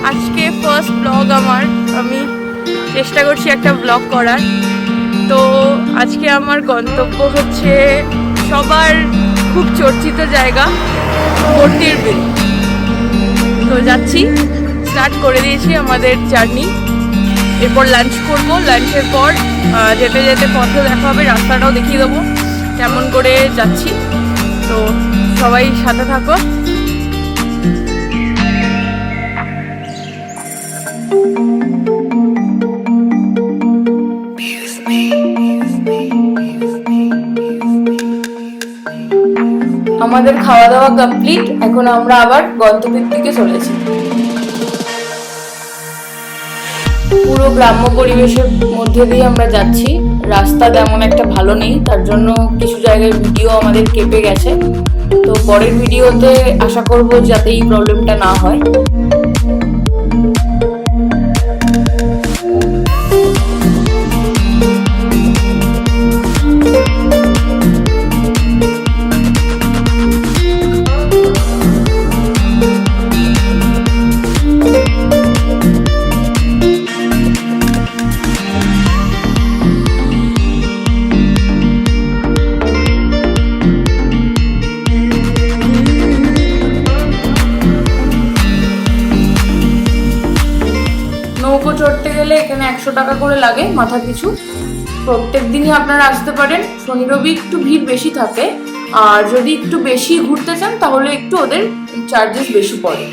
আজকে first blog আমার, আমি চেষ্টা করছি একটা ব্লগ করার। তো আজকে আমার গন্তব্য হচ্ছে সবার খুব চর্চিত জায়গা ভর্তির বিল। তো যাচ্ছি, স্টার্ট করে দিয়েছি আমাদের জার্নি। এরপর লাঞ্চ করব, লাঞ্চের পর যেতে যেতে পথও দেখা হবে, রাস্তাটাও দেখিয়ে দেবো কেমন করে যাচ্ছি। তো সবাই সাথে থাকো। আমাদের খাওয়া দাওয়া কমপ্লিট, এখন আমরা আবার গন্তব্যের দিকে চলেছি। পুরো গ্রাম্য পরিবেশের মধ্যে দিয়ে আমরা যাচ্ছি। রাস্তা তেমন একটা ভালো নেই, তার জন্য কিছু জায়গায় ভিডিও আমাদের কেঁপে গেছে। তো পরের ভিডিওতে আশা করব যাতে এই প্রবলেমটা না হয়। নৌকো চড়তে গেলে এখানে 100 টাকা করে লাগে মাথা পিছু। প্রত্যেক দিনই আপনারা আসতে পারেন। শনি রবি একটু ভিড় বেশি থাকে, আর যদি একটু বেশি ঘুরতে চান তাহলে একটু ওদের চার্জেস বেশি পড়ে।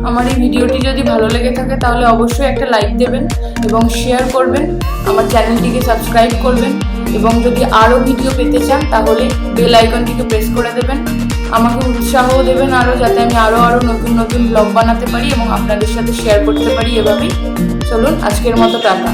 আমার এই ভিডিওটি যদি ভালো লেগে থাকে তাহলে অবশ্যই একটা লাইক দেবেন এবং শেয়ার করবেন, আমার চ্যানেলটিকে সাবস্ক্রাইব করবেন, এবং যদি আরও ভিডিও পেতে চান তাহলে বেল আইকনটিকে প্রেস করে দেবেন। আমাকে উৎসাহ দেবেন আরও, যাতে আমি আরও নতুন নতুন ব্লগ বানাতে পারি এবং আপনাদের সাথে শেয়ার করতে পারি। এভাবেই চলুন, আজকের মতো টাটা।